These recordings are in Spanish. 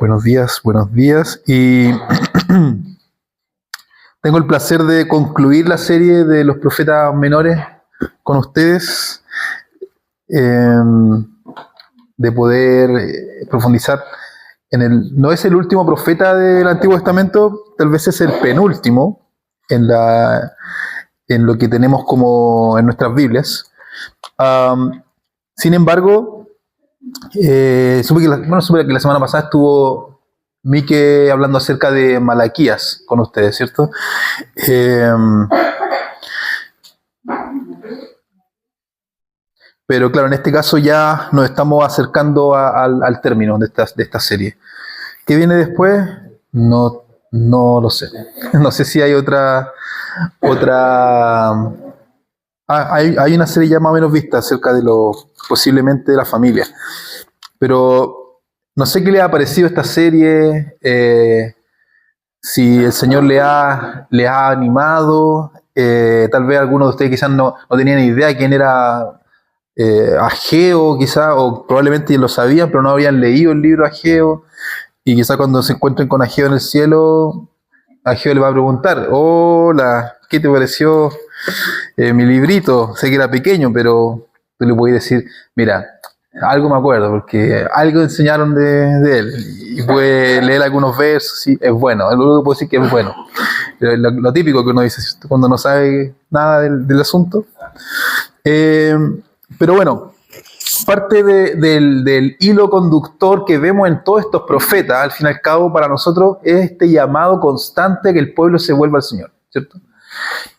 Buenos días, buenos días. Y tengo el placer de concluir la serie de los profetas menores con ustedes, de poder profundizar no es el último profeta del Antiguo Testamento, tal vez es el penúltimo en lo que tenemos como en nuestras Biblias. Sin embargo, supe que la semana pasada estuvo Mike hablando acerca de Malaquías con ustedes, ¿cierto? Pero claro, en este caso ya nos estamos acercando al término de esta serie. ¿Qué viene después? No lo sé. No sé si hay otra. Hay una serie ya más o menos vista acerca de posiblemente de la familia. Pero no sé qué le ha parecido esta serie, si el Señor le ha animado, tal vez algunos de ustedes quizás no tenían idea quién era Ageo, quizás, o probablemente lo sabían, pero no habían leído el libro Ageo, y quizás cuando se encuentren con Ageo en el cielo, Ageo le va a preguntar: hola, ¿qué te pareció mi librito? Sé que era pequeño, pero tú le puedes decir: mira, algo me acuerdo, porque algo enseñaron de él, y puede leer algunos versos, sí, es bueno, lo único que puedo decir que es bueno. Lo típico que uno dice cuando no sabe nada del asunto. Pero bueno, parte del hilo conductor que vemos en todos estos profetas, al fin y al cabo, para nosotros, es este llamado constante que el pueblo se vuelva al Señor, ¿cierto?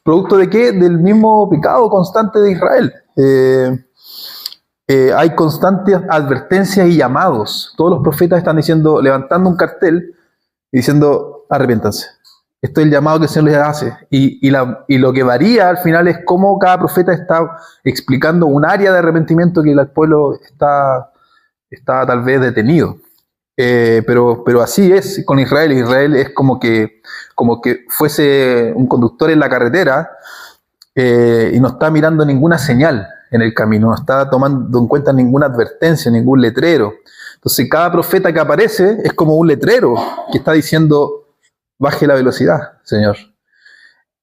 ¿Producto de qué? Del mismo pecado constante de Israel. Hay constantes advertencias y llamados. Todos los profetas están diciendo, levantando un cartel y diciendo: arrepiéntanse. Esto es el llamado que el Señor les hace. Y lo que varía al final es cómo cada profeta está explicando un área de arrepentimiento que el pueblo está tal vez detenido. Pero así es con Israel. Israel es como que fuese un conductor en la carretera, y no está mirando ninguna señal en el camino, no está tomando en cuenta ninguna advertencia, ningún letrero. Entonces cada profeta que aparece es como un letrero que está diciendo: baje la velocidad, Señor.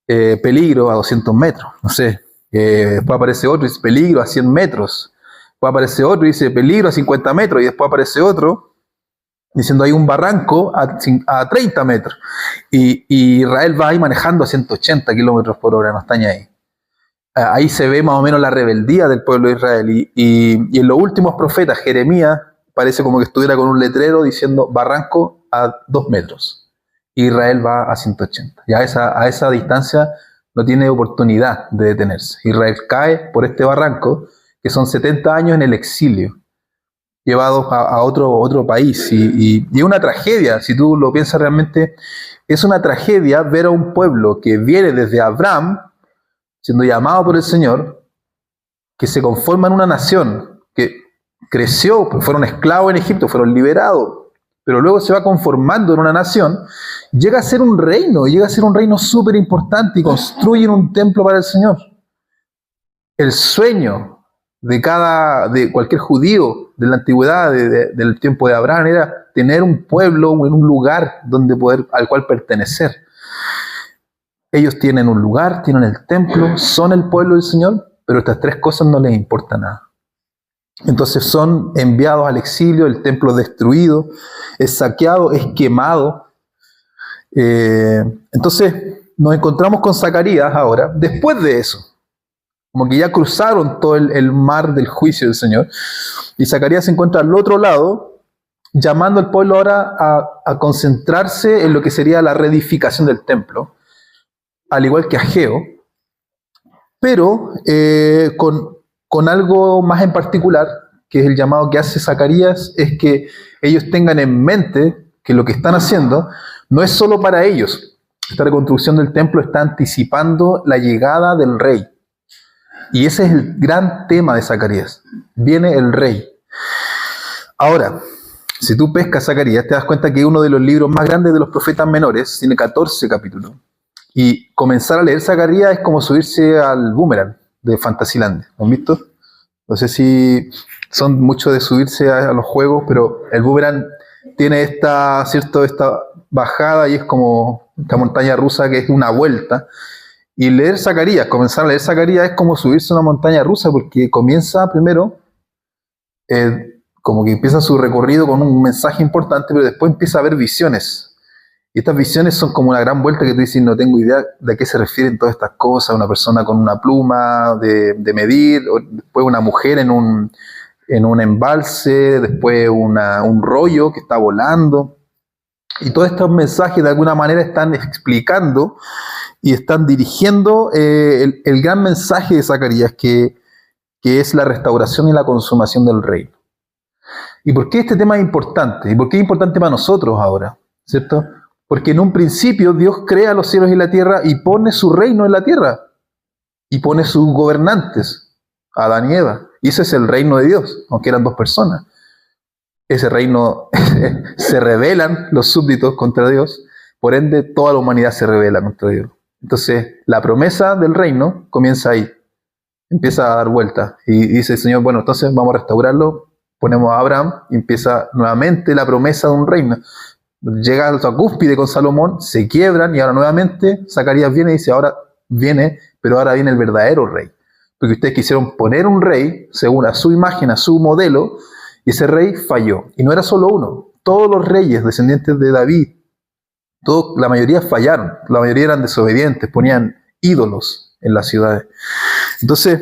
Peligro a 200 metros, no sé. Después aparece otro y dice: peligro a 100 metros. Después aparece otro y dice: peligro a 50 metros. Y después aparece otro diciendo: hay un barranco a 30 metros. Y Israel va ahí manejando a 180 kilómetros por hora, no está ni ahí. Ahí se ve más o menos la rebeldía del pueblo de Israel. Y en los últimos profetas, Jeremías parece como que estuviera con un letrero diciendo: barranco a 2 metros. Israel va a 180. Y a esa distancia no tiene oportunidad de detenerse. Israel cae por este barranco, que son 70 años en el exilio, llevados a otro país. Y es una tragedia, si tú lo piensas realmente, es una tragedia ver a un pueblo que viene desde Abraham, siendo llamado por el Señor, que se conforma en una nación que creció, fueron esclavos en Egipto, fueron liberados, pero luego se va conformando en una nación, llega a ser un reino súper importante, y construyen un templo para el Señor. El sueño de cualquier judío de la antigüedad, del tiempo de Abraham, era tener un pueblo en un lugar al cual pertenecer. Ellos tienen un lugar, tienen el templo, son el pueblo del Señor, pero estas tres cosas no les importan nada. Entonces son enviados al exilio, el templo es destruido, es saqueado, es quemado. Entonces nos encontramos con Zacarías ahora, después de eso, como que ya cruzaron todo el mar del juicio del Señor, y Zacarías se encuentra al otro lado, llamando al pueblo ahora a concentrarse en lo que sería la reedificación del templo, al igual que Ageo, pero con algo más en particular, que es el llamado que hace Zacarías, es que ellos tengan en mente que lo que están haciendo no es solo para ellos. Esta reconstrucción del templo está anticipando la llegada del rey. Y ese es el gran tema de Zacarías. Viene el rey. Ahora, si tú pescas Zacarías, te das cuenta que uno de los libros más grandes de los profetas menores tiene 14 capítulos. Y comenzar a leer Zacarías es como subirse al boomerang de Fantasyland. ¿Lo han visto? No sé si son muchos de subirse a los juegos, pero el boomerang tiene esta, ¿cierto? Esta bajada y es como esta montaña rusa que es una vuelta. Y leer Zacarías, comenzar a leer Zacarías es como subirse a una montaña rusa porque comienza primero, como que empieza su recorrido con un mensaje importante, pero después empieza a ver visiones. Y estas visiones son como una gran vuelta que tú dices, no tengo idea de a qué se refieren todas estas cosas, una persona con una pluma de medir, o después una mujer en un embalse, después un rollo que está volando. Y todos estos mensajes de alguna manera están explicando y están dirigiendo el gran mensaje de Zacarías, que es la restauración y la consumación del reino. ¿Y por qué este tema es importante? ¿Y por qué es importante para nosotros ahora? ¿Cierto? Porque en un principio Dios crea los cielos y la tierra y pone su reino en la tierra. Y pone sus gobernantes, Adán y Eva. Y ese es el reino de Dios, aunque eran dos personas. Ese reino se rebelan los súbditos contra Dios, por ende toda la humanidad se rebela contra Dios. Entonces la promesa del reino comienza ahí, empieza a dar vuelta y dice el Señor, bueno, entonces vamos a restaurarlo, ponemos a Abraham y empieza nuevamente la promesa de un reino. Llega a la cúspide con Salomón, se quiebran y ahora nuevamente Zacarías viene y dice, ahora viene, pero ahora viene el verdadero rey. Porque ustedes quisieron poner un rey según a su imagen, a su modelo, y ese rey falló. Y no era solo uno. Todos los reyes descendientes de David, la mayoría fallaron. La mayoría eran desobedientes, ponían ídolos en las ciudades. Entonces,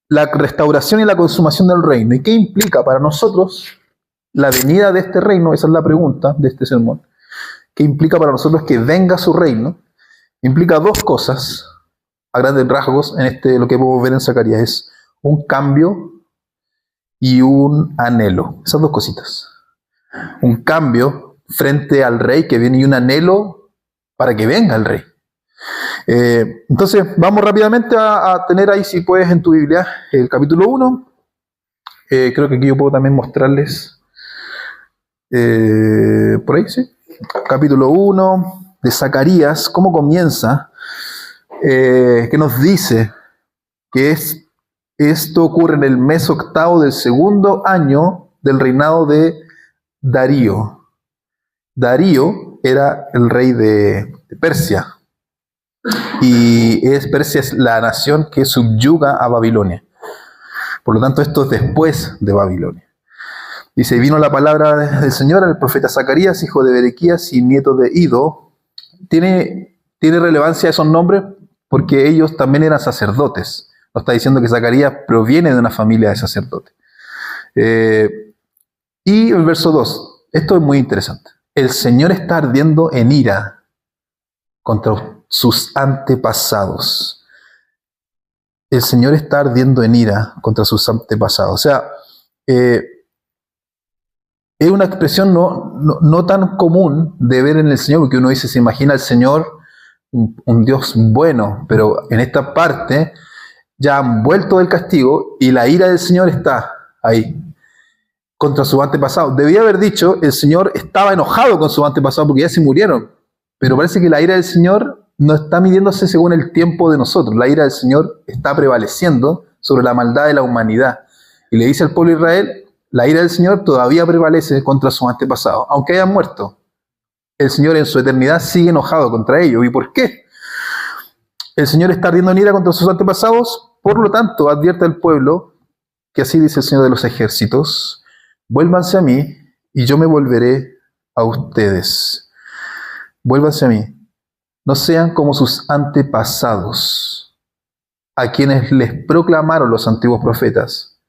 la restauración y la consumación del reino. ¿Y qué implica para nosotros la venida de este reino? Esa es la pregunta de este sermón. ¿Qué implica para nosotros que venga su reino? Implica dos cosas, a grandes rasgos, en lo que podemos ver en Zacarías. Es un cambio y un anhelo. Esas dos cositas. Un cambio frente al rey que viene y un anhelo para que venga el rey. Entonces, vamos rápidamente a tener ahí, si puedes, en tu Biblia, el capítulo 1. Creo que aquí yo puedo también mostrarles por ahí, sí. Capítulo 1 de Zacarías, cómo comienza, que nos dice que esto ocurre en el mes octavo del segundo año del reinado de Darío. Darío era el rey de Persia. Y Persia es la nación que subyuga a Babilonia. Por lo tanto, esto es después de Babilonia. Dice, vino la palabra del Señor al profeta Zacarías, hijo de Berequías y nieto de Ido. Tiene relevancia esos nombres porque ellos también eran sacerdotes. Nos está diciendo que Zacarías proviene de una familia de sacerdotes. Y el verso 2, esto es muy interesante. El Señor está ardiendo en ira contra sus antepasados. El Señor está ardiendo en ira contra sus antepasados. O sea, es una expresión no tan común de ver en el Señor, porque uno dice, se imagina al Señor un Dios bueno, pero en esta parte ya han vuelto del castigo y la ira del Señor está ahí contra sus antepasados. Debía haber dicho, el Señor estaba enojado con sus antepasados porque ya se murieron, pero parece que la ira del Señor no está midiéndose según el tiempo de nosotros. La ira del Señor está prevaleciendo sobre la maldad de la humanidad. Y le dice al pueblo de Israel, la ira del Señor todavía prevalece contra sus antepasados, aunque hayan muerto. El Señor en su eternidad sigue enojado contra ellos. ¿Y por qué? El Señor está ardiendo en ira contra sus antepasados, por lo tanto, advierte al pueblo que así dice el Señor de los ejércitos, vuélvanse a mí y yo me volveré a ustedes. Vuélvanse a mí. No sean como sus antepasados, a quienes les proclamaron los antiguos profetas,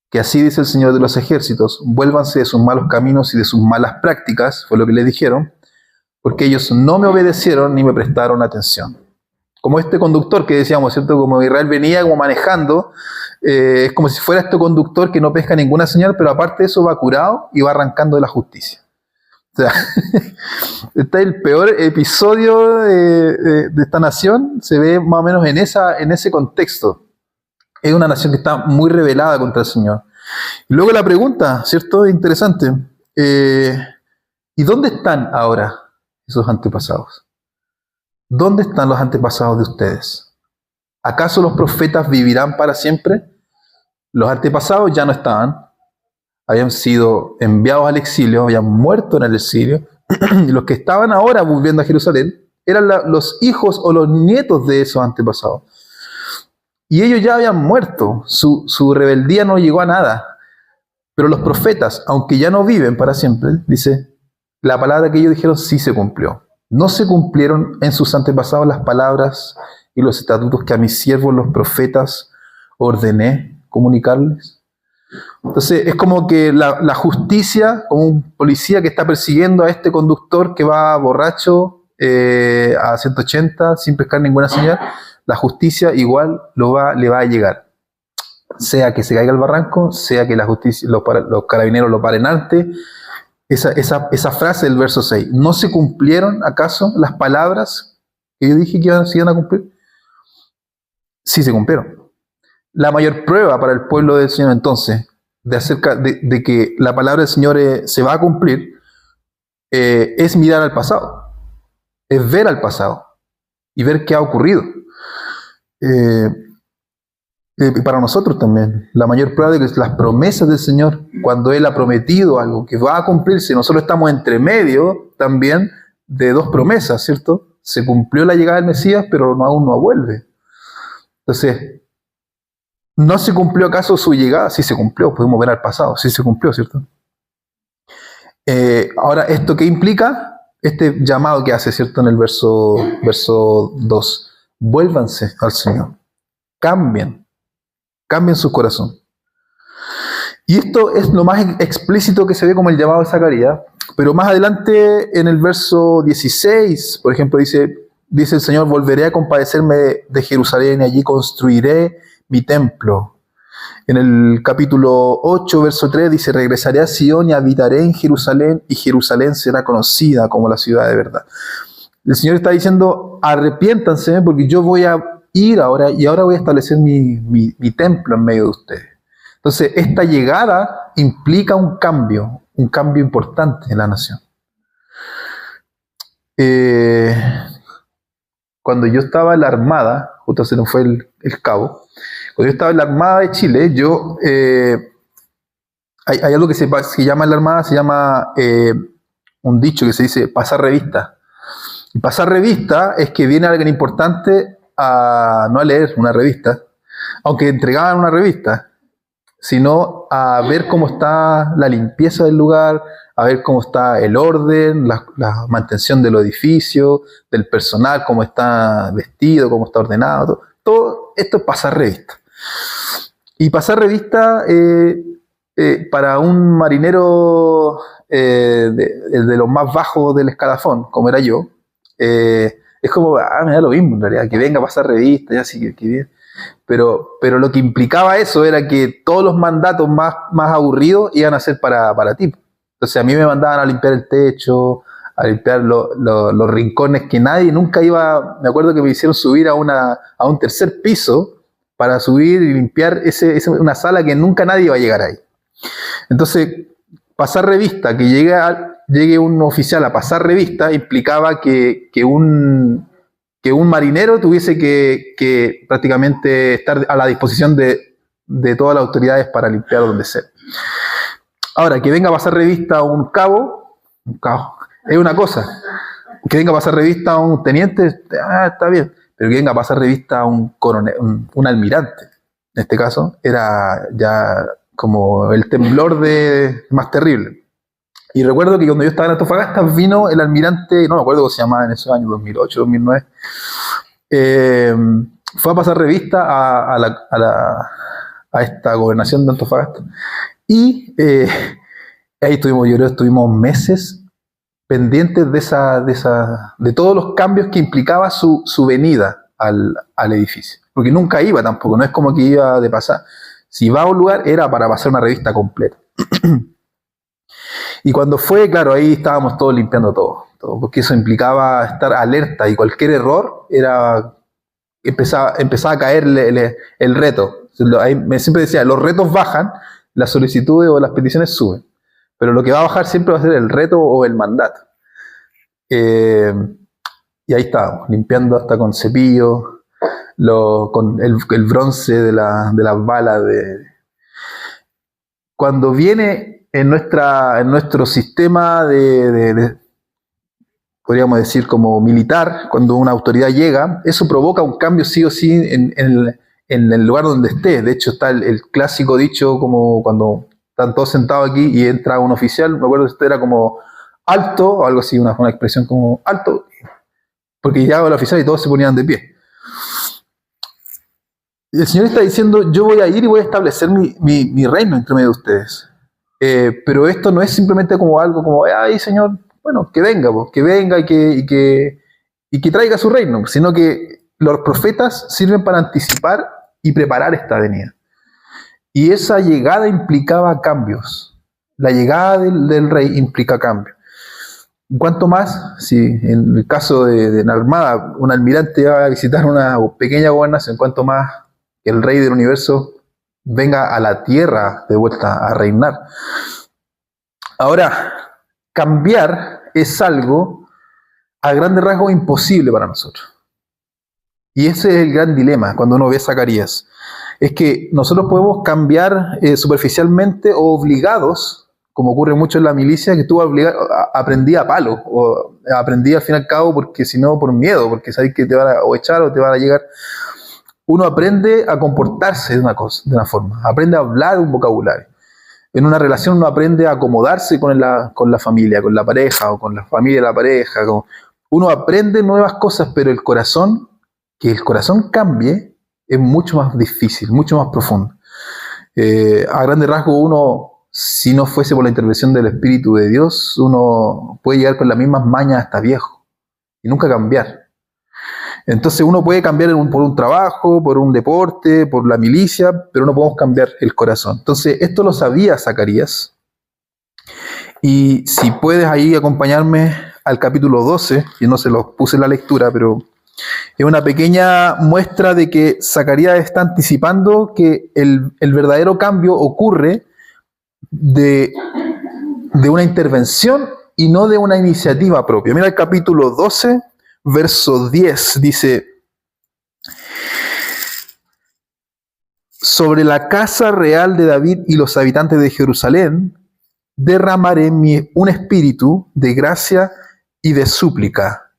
que así dice el Señor de los ejércitos, vuélvanse de sus malos caminos y de sus malas prácticas, fue lo que les dijeron, porque ellos no me obedecieron ni me prestaron atención. Como este conductor que decíamos, ¿cierto? Como Israel venía como manejando, es como si fuera este conductor que no pesca ninguna señal, pero aparte de eso va curado y va arrancando de la justicia. O sea, este es el peor episodio de esta nación, se ve más o menos en ese contexto. Es una nación que está muy rebelada contra el Señor. Y luego la pregunta, ¿cierto? Interesante. ¿Y dónde están ahora esos antepasados? ¿Dónde están los antepasados de ustedes? ¿Acaso los profetas vivirán para siempre? Los antepasados ya no estaban. habían sido enviados al exilio, habían muerto en el exilio, y los que estaban ahora volviendo a Jerusalén eran los hijos o los nietos de esos antepasados. Y ellos ya habían muerto, su rebeldía no llegó a nada. Pero los profetas, aunque ya no viven para siempre, dice, la palabra que ellos dijeron sí se cumplió. No se cumplieron en sus antepasados las palabras y los estatutos que a mis siervos los profetas ordené comunicarles. Entonces es como que la justicia, como un policía que está persiguiendo a este conductor que va borracho a 180 sin pescar ninguna señal, la justicia igual le va a llegar. Sea que se caiga al barranco, sea que la justicia, los carabineros lo paren antes. Esa frase del verso 6, ¿no se cumplieron acaso las palabras que yo dije que se iban a cumplir? Sí se cumplieron. La mayor prueba para el pueblo del Señor entonces, de que la palabra del Señor se va a cumplir, es mirar al pasado, es ver al pasado y ver qué ha ocurrido. Para nosotros también, la mayor prueba de que las promesas del Señor, cuando Él ha prometido algo que va a cumplirse, nosotros estamos entre medio también de dos promesas, ¿cierto? Se cumplió la llegada del Mesías, pero aún no vuelve. Entonces, ¿no se cumplió acaso su llegada? Sí se cumplió, podemos ver al pasado, sí se cumplió, ¿cierto? Ahora, ¿esto qué implica? Este llamado que hace, ¿cierto? En el verso 2. Vuélvanse al Señor, cambien su corazón. Y esto es lo más explícito que se ve como el llamado de Zacarías, pero más adelante en el verso 16, por ejemplo, dice el Señor, volveré a compadecerme de Jerusalén y allí construiré mi templo. En el capítulo 8, verso 3 dice, regresaré a Sion y habitaré en Jerusalén y Jerusalén será conocida como la ciudad de verdad. El Señor está diciendo, arrepiéntanse porque yo voy a ir ahora y ahora voy a establecer mi templo en medio de ustedes. Entonces, esta llegada implica un cambio importante en la nación. Cuando yo estaba en la Armada, justo se nos fue el cabo, cuando yo estaba en la Armada de Chile, hay algo que se llama en la Armada, se llama un dicho que se dice pasar revista. Y pasar revista es que viene alguien importante no a leer una revista, aunque entregaban una revista, sino a ver cómo está la limpieza del lugar, a ver cómo está el orden, la mantención del edificio, del personal, cómo está vestido, cómo está ordenado. Todo esto es pasar revista. Y pasar revista para un marinero de los más bajos del escalafón, como era yo, es como, me da lo mismo en realidad, que venga a pasar revista, ya sí, que bien. Pero lo que implicaba eso era que todos los mandatos más aburridos iban a ser para ti. Entonces a mí me mandaban a limpiar el techo, a limpiar los rincones que nadie nunca iba. Me acuerdo que me hicieron subir a un tercer piso para subir y limpiar una sala que nunca nadie iba a llegar ahí. Entonces, pasar revista, que llegue un oficial a pasar revista, implicaba que un marinero tuviese que prácticamente estar a la disposición de todas las autoridades para limpiar donde sea. Ahora, que venga a pasar revista a un cabo, es una cosa. Que venga a pasar revista a un teniente, está bien. Pero que venga a pasar revista a un coronel, un almirante. En este caso, era ya como el temblor más terrible. Y recuerdo que cuando yo estaba en Antofagasta vino el almirante, no me acuerdo cómo se llamaba en esos años, 2008, 2009, fue a pasar revista a esta gobernación de Antofagasta. Y ahí estuvimos meses pendientes de todos los cambios que implicaba su venida al edificio. Porque nunca iba tampoco, no es como que iba de pasar. Si iba a un lugar era para pasar una revista completa. Y cuando fue, claro, ahí estábamos todos limpiando todo, porque eso implicaba estar alerta y cualquier error empezaba a caer el reto. Siempre decía, los retos bajan, las solicitudes o las peticiones suben, pero lo que va a bajar siempre va a ser el reto o el mandato. Y ahí estábamos, limpiando hasta con cepillo, con el bronce de las balas. Cuando viene en nuestro sistema podríamos decir, como militar, cuando una autoridad llega, eso provoca un cambio sí o sí en el lugar donde esté. De hecho, está el clásico dicho, como cuando están todos sentados aquí y entra un oficial, me acuerdo que esto era como alto, o algo así, una expresión como alto, porque llegaba el oficial y todos se ponían de pie. Y el Señor está diciendo, yo voy a ir y voy a establecer mi reino entre medio de ustedes. Pero esto no es simplemente como algo como, ay Señor, bueno, que venga, pues, que venga y que traiga su reino, sino que los profetas sirven para anticipar y preparar esta venida. Y esa llegada implicaba cambios. La llegada del rey implica cambios. ¿Cuánto más? Si en el caso de la Armada, un almirante va a visitar una pequeña gobernación, ¿cuánto más que el rey del universo venga a la tierra de vuelta a reinar? Ahora, cambiar es algo a grandes rasgos imposible para nosotros. Y ese es el gran dilema cuando uno ve a Zacarías. Es que nosotros podemos cambiar superficialmente o obligados, como ocurre mucho en la milicia, que tú aprendí a palo, o aprendí al fin y al cabo porque si no por miedo, porque sabes que te van a o echar o te van a llegar. Uno aprende a comportarse de una forma, aprende a hablar un vocabulario. En una relación uno aprende a acomodarse con la familia, con la pareja o con la familia de la pareja. Uno aprende nuevas cosas, pero que el corazón cambie, es mucho más difícil, mucho más profundo. A grandes rasgos uno, si no fuese por la intervención del Espíritu de Dios, uno puede llegar con las mismas mañas hasta viejo y nunca cambiar. Entonces uno puede cambiar por un trabajo, por un deporte, por la milicia, pero no podemos cambiar el corazón. Entonces esto lo sabía Zacarías. Y si puedes ahí acompañarme al capítulo 12, yo no se los puse en la lectura, pero es una pequeña muestra de que Zacarías está anticipando que el verdadero cambio ocurre de una intervención y no de una iniciativa propia. Mira el capítulo 12, verso 10, dice: sobre la casa real de David y los habitantes de Jerusalén derramaré un espíritu de gracia y de súplica.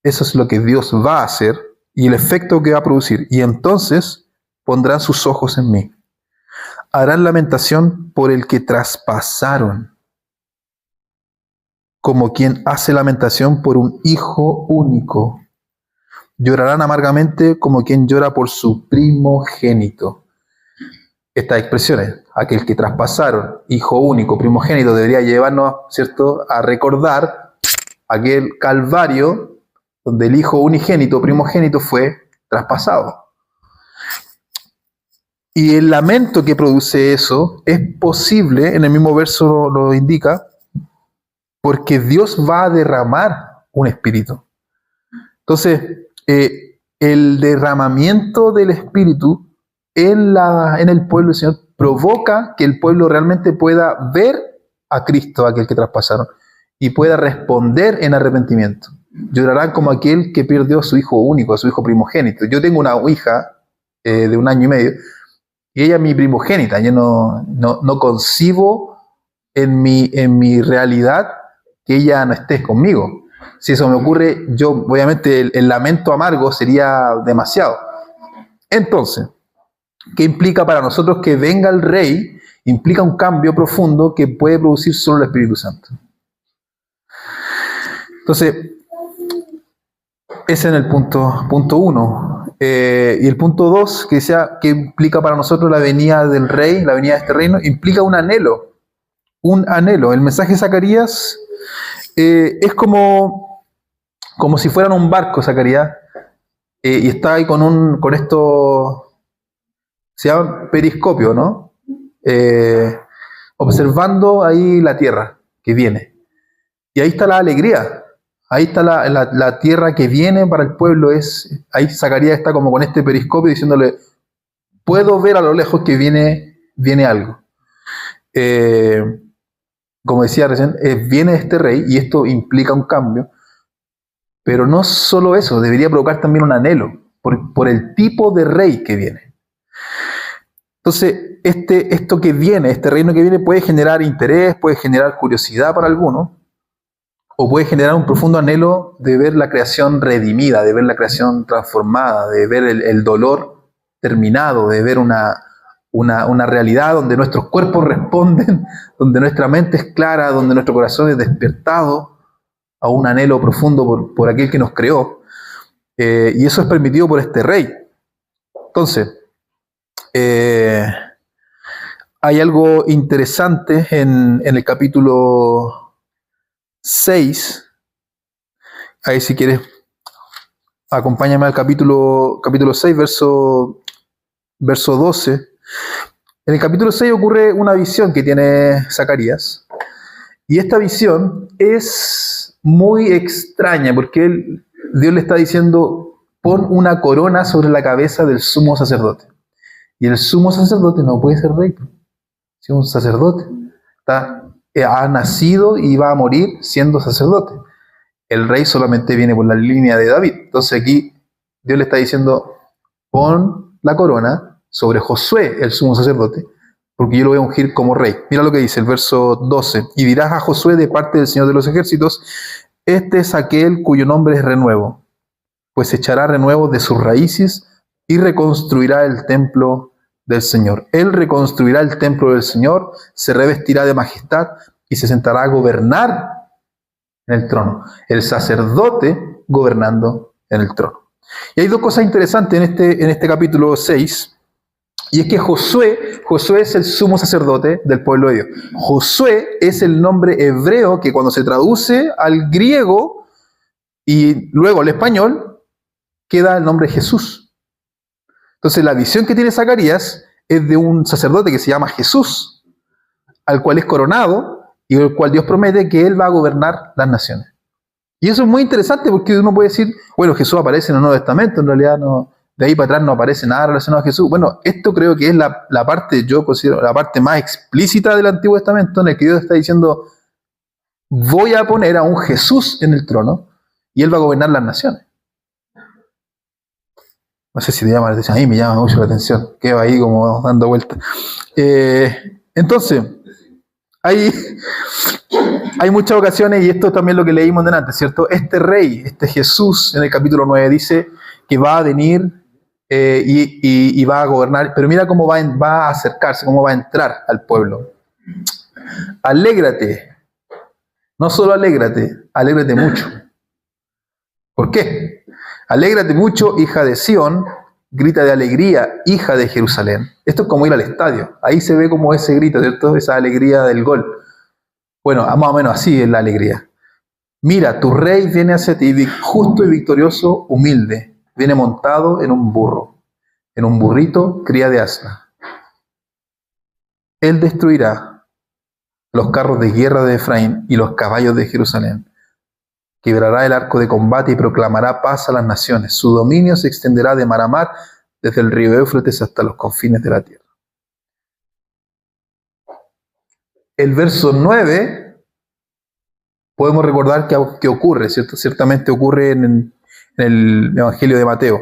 Eso es lo que Dios va a hacer y el efecto que va a producir. Y entonces pondrán sus ojos en mí. Harán lamentación por el que traspasaron, como quien hace lamentación por un hijo único. Llorarán amargamente como quien llora por su primogénito. Estas expresiones, aquel que traspasaron, hijo único, primogénito, debería llevarnos, ¿cierto?, a recordar aquel calvario donde el hijo unigénito, primogénito, fue traspasado. Y el lamento que produce eso es posible, en el mismo verso lo indica, porque Dios va a derramar un espíritu. Entonces, el derramamiento del espíritu en el pueblo del Señor provoca que el pueblo realmente pueda ver a Cristo, aquel que traspasaron, y pueda responder en arrepentimiento. Llorarán como aquel que perdió a su hijo único, a su hijo primogénito. Yo tengo una hija de 1 año y medio, y ella es mi primogénita. Yo no concibo en mi realidad que ella no esté conmigo. Si eso me ocurre, yo obviamente el lamento amargo sería demasiado. Entonces, ¿qué implica para nosotros que venga el Rey? Implica un cambio profundo que puede producir solo el Espíritu Santo. Entonces, ese es el punto 1. Y el punto 2, que implica para nosotros la venida del Rey, la venida de este reino, implica un anhelo. Un anhelo. El mensaje de Zacarías es como si fueran un barco, Zacarías, y está ahí con esto, se llama periscopio, ¿no? Observando ahí la tierra que viene. Y ahí está la alegría. Ahí está la tierra que viene para el pueblo. Ahí Zacarías está como con este periscopio diciéndole, puedo ver a lo lejos que viene algo. Como decía recién, viene este rey y esto implica un cambio. Pero no solo eso, debería provocar también un anhelo por el tipo de rey que viene. Entonces, esto que viene, este reino que viene, puede generar interés, puede generar curiosidad para algunos, o puede generar un profundo anhelo de ver la creación redimida, de ver la creación transformada, de ver el dolor terminado, de ver una realidad donde nuestros cuerpos responden, donde nuestra mente es clara, donde nuestro corazón es despertado a un anhelo profundo por aquel que nos creó. Y eso es permitido por este rey. Entonces, hay algo interesante en el capítulo 6. Ahí si quieres, acompáñame al capítulo 6, verso 12. En el capítulo 6 ocurre una visión que tiene Zacarías. Y esta visión es muy extraña porque Dios le está diciendo: pon una corona sobre la cabeza del sumo sacerdote. Y el sumo sacerdote no puede ser rey. Si un sacerdote ha nacido y va a morir siendo sacerdote. El rey solamente viene por la línea de David. Entonces aquí Dios le está diciendo: pon la corona sobre Josué, el sumo sacerdote, porque yo lo voy a ungir como rey. Mira lo que dice el verso 12. Y dirás a Josué de parte del Señor de los ejércitos: este es aquel cuyo nombre es renuevo, pues echará renuevo de sus raíces y reconstruirá el templo del Señor. Él reconstruirá el templo del Señor, se revestirá de majestad y se sentará a gobernar en el trono. El sacerdote gobernando en el trono. Y hay dos cosas interesantes en este capítulo 6. Y es que Josué es el sumo sacerdote del pueblo de Dios. Josué es el nombre hebreo que cuando se traduce al griego y luego al español, queda el nombre Jesús. Entonces la visión que tiene Zacarías es de un sacerdote que se llama Jesús, al cual es coronado y al cual Dios promete que él va a gobernar las naciones. Y eso es muy interesante porque uno puede decir: bueno, Jesús aparece en el Nuevo Testamento, en realidad no, de ahí para atrás no aparece nada relacionado a Jesús. Bueno, esto creo que es la parte, yo considero, la parte más explícita del Antiguo Testamento, en el que Dios está diciendo: voy a poner a un Jesús en el trono y él va a gobernar las naciones. No sé si te llama la atención, a mí me llama mucho la atención, quedo ahí como dando vueltas. Entonces, hay muchas ocasiones, y esto también lo que leímos delante, ¿cierto? Este rey, este Jesús, en el capítulo 9 dice que va a venir y va a gobernar, pero mira cómo va a acercarse, cómo va a entrar al pueblo. Alégrate, no solo alégrate mucho. ¿Por qué? Alégrate mucho, hija de Sión, grita de alegría, hija de Jerusalén. Esto es como ir al estadio. Ahí se ve como ese grito, ¿cierto? Esa alegría del gol. Bueno, más o menos así es la alegría. Mira, tu rey viene hacia ti, justo y victorioso, humilde. Viene montado en un burro, en un burrito, cría de asna. Él destruirá los carros de guerra de Efraín y los caballos de Jerusalén. Quebrará el arco de combate y proclamará paz a las naciones. Su dominio se extenderá de mar a mar, desde el río Éufrates hasta los confines de la tierra. El verso 9, podemos recordar que ocurre, ¿cierto? Ciertamente ocurre en el Evangelio de Mateo.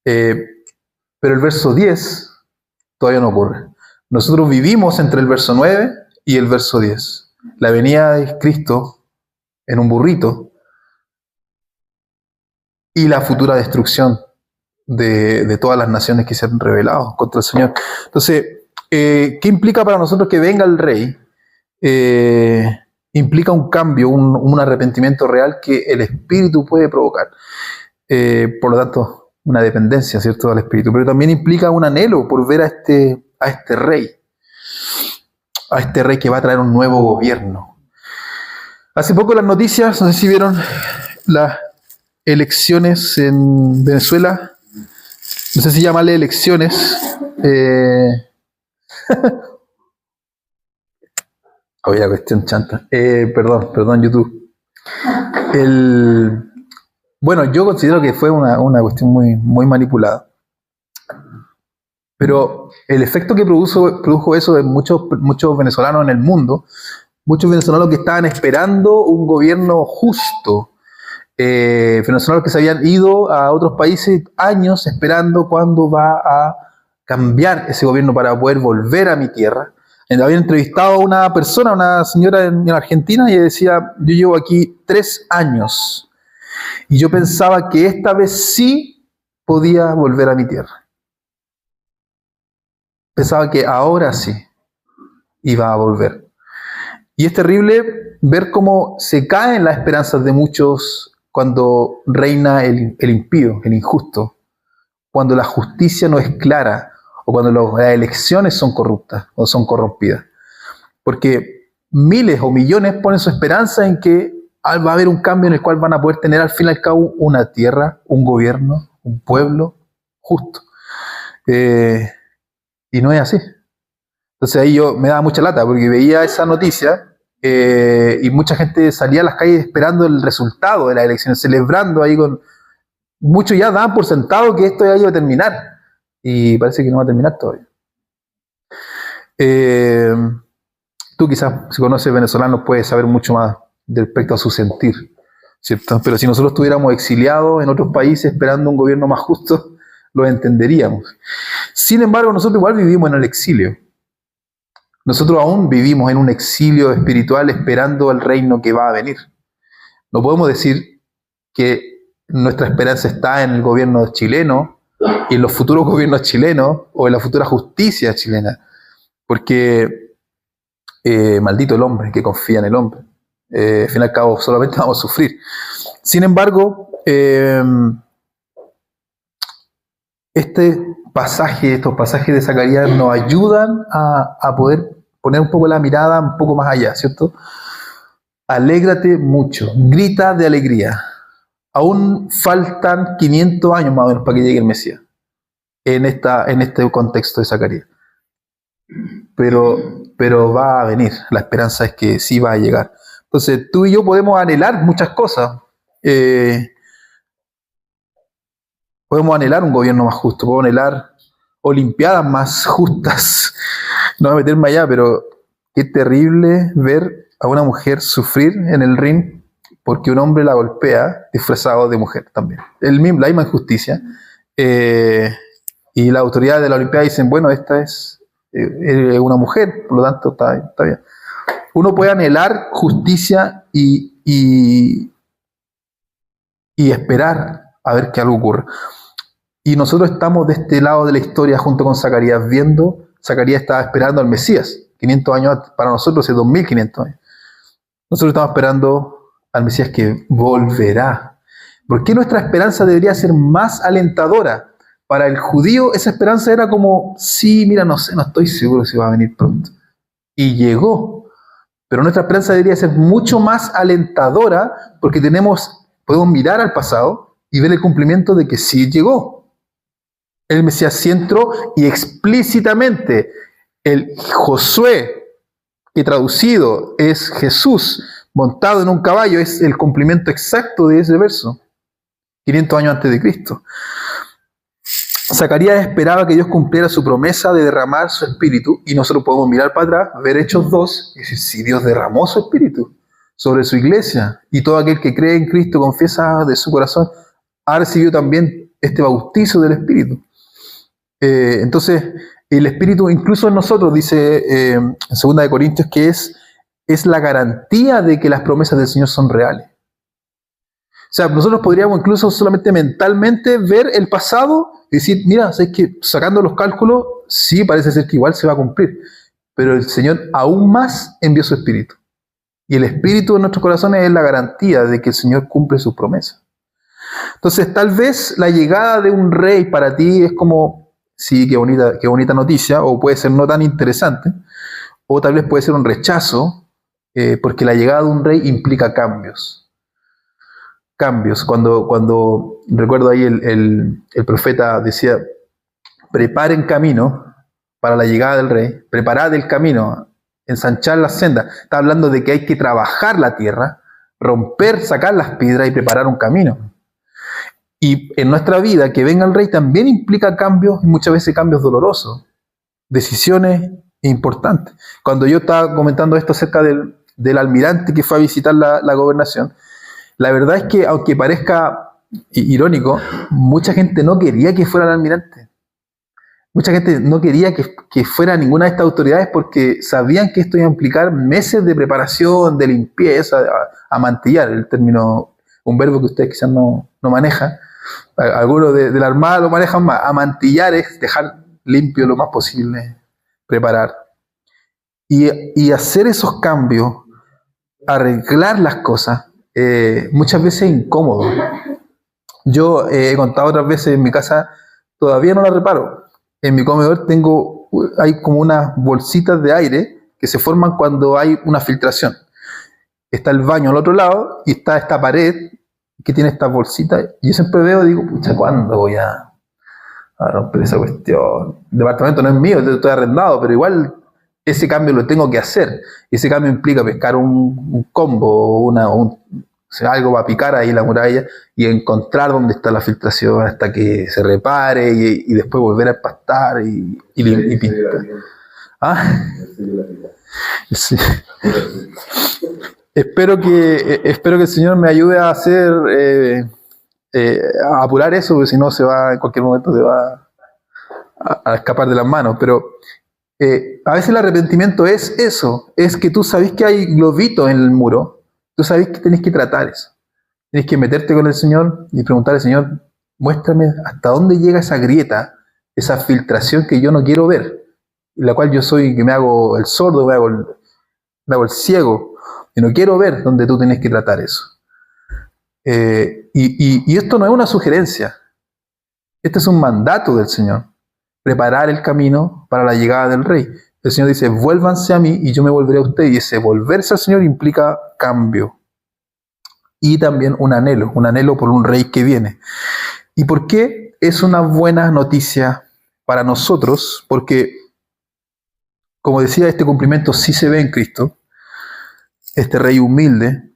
Pero el verso 10 todavía no ocurre. Nosotros vivimos entre el verso 9 y el verso 10. La venida de Cristo en un burrito y la futura destrucción de todas las naciones que se han rebelado contra el Señor. Entonces, ¿qué implica para nosotros que venga el rey? Implica un cambio, un arrepentimiento real que el Espíritu puede provocar. Por lo tanto, una dependencia, ¿cierto?, del Espíritu. Pero también implica un anhelo por ver a este rey que va a traer un nuevo gobierno. Hace poco las noticias, no sé si vieron las elecciones en Venezuela. No sé si llamarle elecciones. Oye, la cuestión chanta. Perdón, YouTube. Bueno, yo considero que fue una cuestión muy, muy manipulada. Pero el efecto que produjo eso en muchos venezolanos en el mundo, muchos venezolanos que estaban esperando un gobierno justo, venezolanos que se habían ido a otros países años esperando cuándo va a cambiar ese gobierno para poder volver a mi tierra. Había entrevistado a una persona, una señora en Argentina, y ella decía, yo llevo aquí 3 años y yo pensaba que esta vez sí podía volver a mi tierra. Pensaba que ahora sí iba a volver. Y es terrible ver cómo se caen las esperanzas de muchos cuando reina el impío, el injusto, cuando la justicia no es clara, o cuando las elecciones son corruptas o son corrompidas. Porque miles o millones ponen su esperanza en que va a haber un cambio en el cual van a poder tener al fin y al cabo una tierra, un gobierno, un pueblo justo. Y no es así. Entonces ahí yo me daba mucha lata porque veía esa noticia y mucha gente salía a las calles esperando el resultado de las elecciones, celebrando ahí con... Muchos ya daban por sentado que esto ya iba a terminar. Y parece que no va a terminar todavía. Tú quizás, si conoces venezolanos, puedes saber mucho más respecto a su sentir, ¿cierto? Pero si nosotros estuviéramos exiliados en otros países esperando un gobierno más justo, lo entenderíamos. Sin embargo, nosotros igual vivimos en el exilio. Nosotros aún vivimos en un exilio espiritual esperando el reino que va a venir. No podemos decir que nuestra esperanza está en el gobierno chileno, y en los futuros gobiernos chilenos o en la futura justicia chilena, porque maldito el hombre que confía en el hombre. Al fin y al cabo solamente vamos a sufrir. Sin embargo, estos pasajes de Zacarías nos ayudan a poder poner un poco la mirada un poco más allá, ¿cierto? Alégrate mucho, grita de alegría. Aún faltan 500 años más o menos para que llegue el Mesías en este contexto de Zacarías. Pero va a venir. La esperanza es que sí va a llegar. Entonces tú y yo podemos anhelar muchas cosas. Podemos anhelar un gobierno más justo, podemos anhelar olimpiadas más justas. No voy a meterme allá, pero qué terrible ver a una mujer sufrir en el ring porque un hombre la golpea disfrazado de mujer también. La misma injusticia. Y la autoridad de la Olimpiada dicen, bueno, esta es una mujer, por lo tanto está bien. Uno puede anhelar justicia y esperar a ver que algo ocurra. Y nosotros estamos de este lado de la historia junto con Zacarías, Zacarías estaba esperando al Mesías, 500 años, para nosotros es 2500 años. Nosotros estamos esperando al Mesías que volverá. ¿Por qué nuestra esperanza debería ser más alentadora? Para el judío esa esperanza era como, sí, mira, no sé, no estoy seguro si va a venir pronto. Y llegó. Pero nuestra esperanza debería ser mucho más alentadora porque podemos mirar al pasado y ver el cumplimiento de que sí llegó. El Mesías sí entró y explícitamente el Josué, que traducido es Jesús montado en un caballo, es el cumplimiento exacto de ese verso, 500 años antes de Cristo. Zacarías esperaba que Dios cumpliera su promesa de derramar su espíritu, y nosotros podemos mirar para atrás, ver Hechos 2, y decir, si Dios derramó su espíritu sobre su iglesia, y todo aquel que cree en Cristo, confiesa de su corazón, ha recibido también este bautizo del espíritu. Entonces, el espíritu incluso en nosotros, dice en 2 de Corintios, que es la garantía de que las promesas del Señor son reales. O sea, nosotros podríamos incluso solamente mentalmente ver el pasado y decir, mira, ¿sabes qué? Sacando los cálculos, sí, parece ser que igual se va a cumplir. Pero el Señor aún más envió su Espíritu. Y el Espíritu en nuestros corazones es la garantía de que el Señor cumple sus promesas. Entonces, tal vez la llegada de un rey para ti es como, sí, qué bonita noticia, o puede ser no tan interesante, o tal vez puede ser un rechazo, porque la llegada de un rey implica cambios. Cuando recuerdo ahí el profeta decía, preparen camino para la llegada del rey, preparad el camino, ensanchar las sendas. Está hablando de que hay que trabajar la tierra, romper, sacar las piedras y preparar un camino. Y en nuestra vida, que venga el rey también implica cambios, y muchas veces cambios dolorosos, decisiones importantes. Cuando yo estaba comentando esto acerca del almirante que fue a visitar la gobernación, la verdad es que, aunque parezca irónico, mucha gente no quería que fuera el almirante. Mucha gente no quería que fuera ninguna de estas autoridades porque sabían que esto iba a implicar meses de preparación, de limpieza, a mantillar, el término, un verbo que ustedes quizás no manejan. Algunos de la Armada lo manejan más. Amantillar es dejar limpio lo más posible, preparar. Y hacer esos cambios, arreglar las cosas, muchas veces es incómodo. Yo he contado otras veces en mi casa, todavía no la reparo. En mi comedor hay como unas bolsitas de aire que se forman cuando hay una filtración. Está el baño al otro lado y está esta pared que tiene estas bolsitas. Y yo siempre veo y digo, pucha, ¿cuándo voy a romper esa cuestión? El departamento no es mío, estoy arrendado, pero igual ese cambio lo tengo que hacer. Y ese cambio implica pescar un combo, algo para picar ahí la muralla y encontrar dónde está la filtración hasta que se repare y después volver a empastar y pintar. ¿Ah? Sí. Espero que el Señor me ayude a a apurar eso, porque si no en cualquier momento se va a escapar de las manos. Pero a veces el arrepentimiento es eso, es que tú sabes que hay globitos en el muro, tú sabes que tenés que tratar eso. Tienes que meterte con el Señor y preguntarle, Señor, muéstrame hasta dónde llega esa grieta, esa filtración que yo no quiero ver, en la cual que me hago el sordo, me hago el ciego, y no quiero ver donde tú tienes que tratar eso. Y esto no es una sugerencia, este es un mandato del Señor, preparar el camino para la llegada del Rey. El Señor dice, vuélvanse a mí y yo me volveré a ustedes, y ese volverse al Señor implica cambio. Y también un anhelo por un Rey que viene. ¿Y por qué es una buena noticia para nosotros? Porque, como decía, este cumplimiento sí se ve en Cristo, este Rey humilde,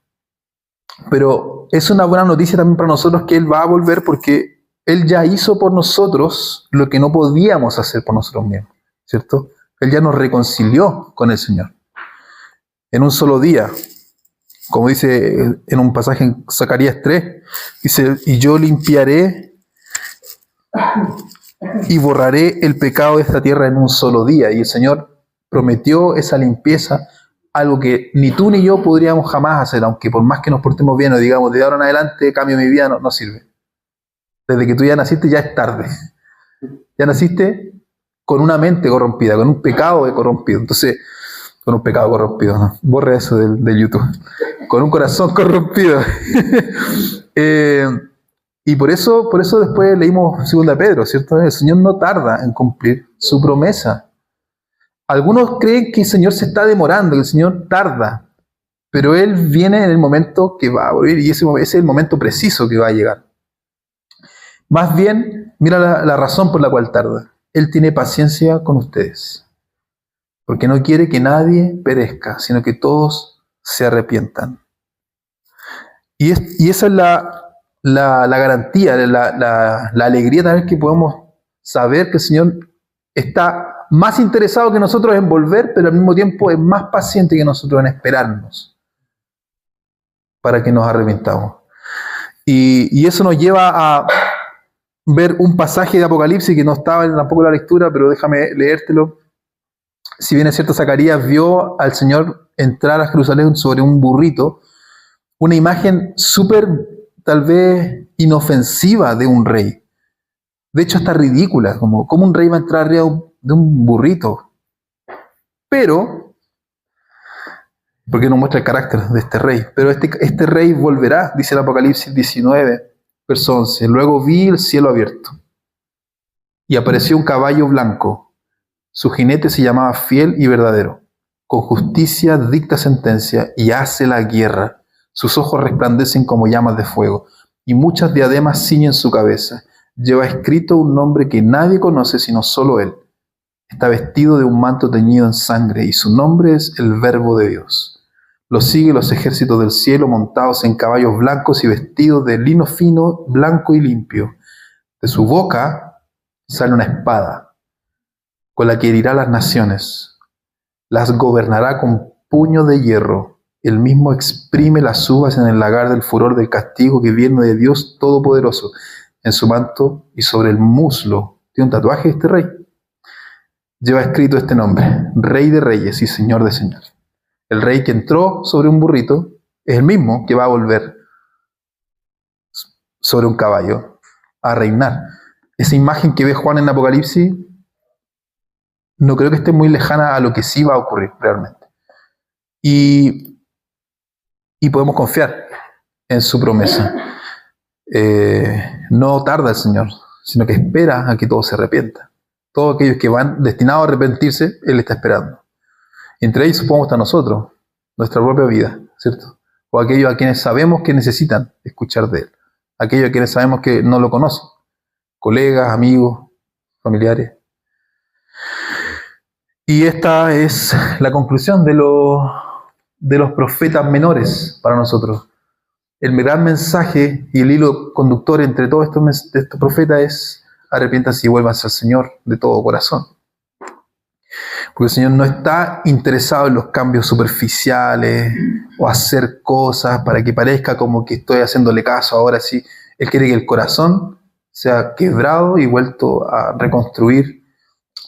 pero es una buena noticia también para nosotros que Él va a volver porque Él ya hizo por nosotros lo que no podíamos hacer por nosotros mismos, ¿cierto? Él ya nos reconcilió con el Señor en un solo día. Como dice en un pasaje en Zacarías 3, dice, y yo limpiaré y borraré el pecado de esta tierra en un solo día. Y el Señor prometió esa limpieza, algo que ni tú ni yo podríamos jamás hacer, aunque por más que nos portemos bien o digamos, de ahora en adelante cambio mi vida, no sirve. Desde que tú ya naciste ya es tarde. Ya naciste con una mente corrompida, con un pecado corrompido. Entonces, con un pecado corrompido, ¿no? Borra eso de YouTube. Con un corazón corrompido. Y por eso después leímos 2 Pedro, ¿cierto? El Señor no tarda en cumplir su promesa. Algunos creen que el Señor se está demorando, que el Señor tarda, pero Él viene en el momento que va a volver y ese es el momento preciso que va a llegar. Más bien, mira la razón por la cual tarda. Él tiene paciencia con ustedes, porque no quiere que nadie perezca, sino que todos se arrepientan. Y esa es la garantía, la alegría también que podemos saber que el Señor está más interesado que nosotros en volver, pero al mismo tiempo es más paciente que nosotros en esperarnos para que nos arrepintamos. Y eso nos lleva a ver un pasaje de Apocalipsis que no estaba tampoco en la lectura, pero déjame leértelo. Si bien es cierto, Zacarías vio al Señor entrar a Jerusalén sobre un burrito, una imagen súper, tal vez, inofensiva de un rey. De hecho, hasta ridícula, como ¿cómo un rey va a entrar arriba de un burrito? Pero, porque no muestra el carácter de este rey, pero este rey volverá, dice el Apocalipsis 19, verso 11. Luego vi el cielo abierto y apareció un caballo blanco. Su jinete se llamaba Fiel y Verdadero. Con justicia dicta sentencia y hace la guerra. Sus ojos resplandecen como llamas de fuego y muchas diademas ciñen su cabeza. Lleva escrito un nombre que nadie conoce sino solo él. Está vestido de un manto teñido en sangre y su nombre es el Verbo de Dios. Lo siguen los ejércitos del cielo montados en caballos blancos y vestidos de lino fino, blanco y limpio. De su boca sale una espada con la que herirá las naciones. Las gobernará con puño de hierro. Él mismo exprime las uvas en el lagar del furor del castigo que viene de Dios Todopoderoso. En su manto y sobre el muslo tiene un tatuaje este rey. lleva escrito este nombre: Rey de Reyes y Señor de Señores. El rey que entró sobre un burrito es el mismo que va a volver sobre un caballo a reinar. Esa imagen que ve Juan en Apocalipsis no creo que esté muy lejana a lo que sí va a ocurrir realmente. Y podemos confiar en su promesa. No tarda el Señor, sino que espera a que todos se arrepientan. Todos aquellos que van destinados a arrepentirse, Él está esperando. Entre ellos supongo está nosotros, nuestra propia vida, ¿cierto? O aquellos a quienes sabemos que necesitan escuchar de Él. Aquellos a quienes sabemos que no lo conocen. Colegas, amigos, familiares. Y esta es la conclusión de los profetas menores para nosotros. El gran mensaje y el hilo conductor entre todos estos profetas es: arrepiéntanse y vuélvanse al Señor de todo corazón. Porque el Señor no está interesado en los cambios superficiales o hacer cosas para que parezca como que estoy haciéndole caso ahora sí. Él quiere que el corazón sea quebrado y vuelto a reconstruir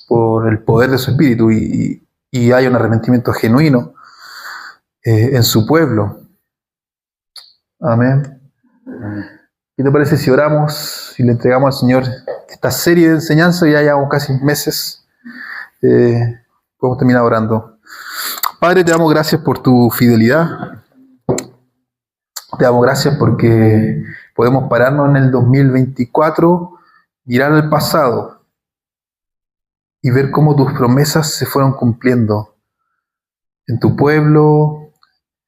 por el poder de su Espíritu y haya un arrepentimiento genuino en su pueblo. Amén. ¿Qué te parece si oramos y le entregamos al Señor esta serie de enseñanzas? Ya llevamos casi meses. Podemos terminar orando. Padre, te damos gracias por tu fidelidad. Te damos gracias porque podemos pararnos en el 2024, mirar al pasado y ver cómo tus promesas se fueron cumpliendo en tu pueblo,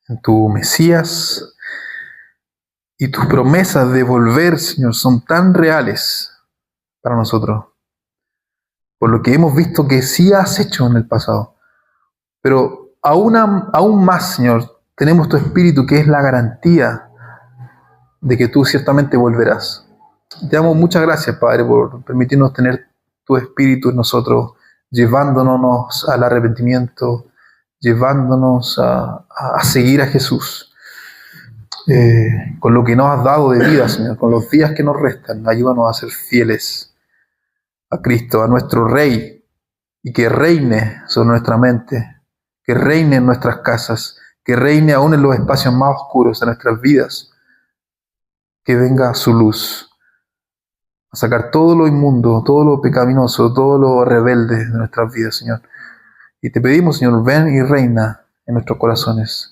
en tu Mesías. Y tus promesas de volver, Señor, son tan reales para nosotros, por lo que hemos visto que sí has hecho en el pasado. Pero aún más, Señor, tenemos tu Espíritu, que es la garantía de que tú ciertamente volverás. Te damos muchas gracias, Padre, por permitirnos tener tu Espíritu en nosotros, llevándonos al arrepentimiento, llevándonos a seguir a Jesús. Con lo que nos has dado de vida, Señor, con los días que nos restan, ayúdanos a ser fieles a Cristo, a nuestro Rey, y que reine sobre nuestra mente, que reine en nuestras casas, que reine aún en los espacios más oscuros de nuestras vidas, que venga su luz a sacar todo lo inmundo, todo lo pecaminoso, todo lo rebelde de nuestras vidas, Señor. Y te pedimos, Señor, ven y reina en nuestros corazones.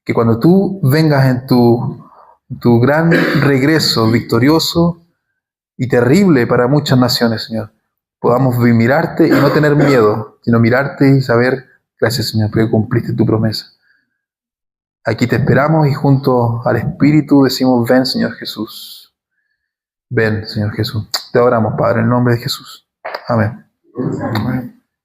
Que cuando tú vengas en tu gran regreso victorioso y terrible para muchas naciones, Señor, podamos mirarte y no tener miedo, sino mirarte y saber: gracias, Señor, porque cumpliste tu promesa. Aquí te esperamos y junto al Espíritu decimos: ven, Señor Jesús. Ven, Señor Jesús. Te adoramos, Padre, en el nombre de Jesús. Amén. Amén.